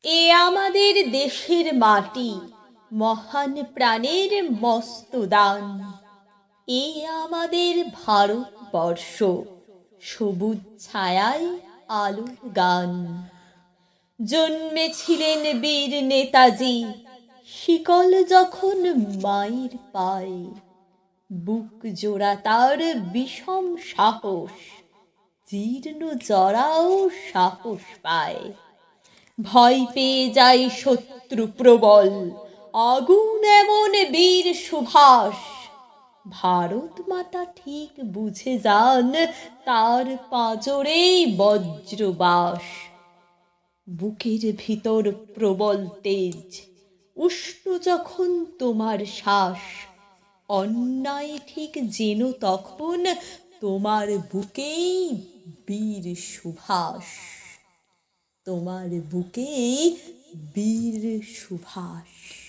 এ আমাদের দেশের মাটি, মহান প্রাণের মস্ত দান। এ আমাদের ভারতবর্ষ, সবুজ ছায়ায় আলোর গান। জন্মেছিলেন বীর নেতাজি, শিকল যখন মায়ের পায়, বুক জোড়া তার বিষম সাহস, জীর্ণ জরাও সাহস পায়। ভয় পেয়ে যায় শত্রু প্রবল, আগুন এমন বীর সুভাষ। ভারত মাতা ঠিক বুঝে যান, তার পাঁজরেই বজ্রবাস। বুকের ভিতর প্রবল তেজ, উষ্ণ যখন তোমার শ্বাস, অন্যায় ঠিক যেন তখন তোমার বুকেই বীর সুভাষ। তোমার বুকেই বীর সুভাষ।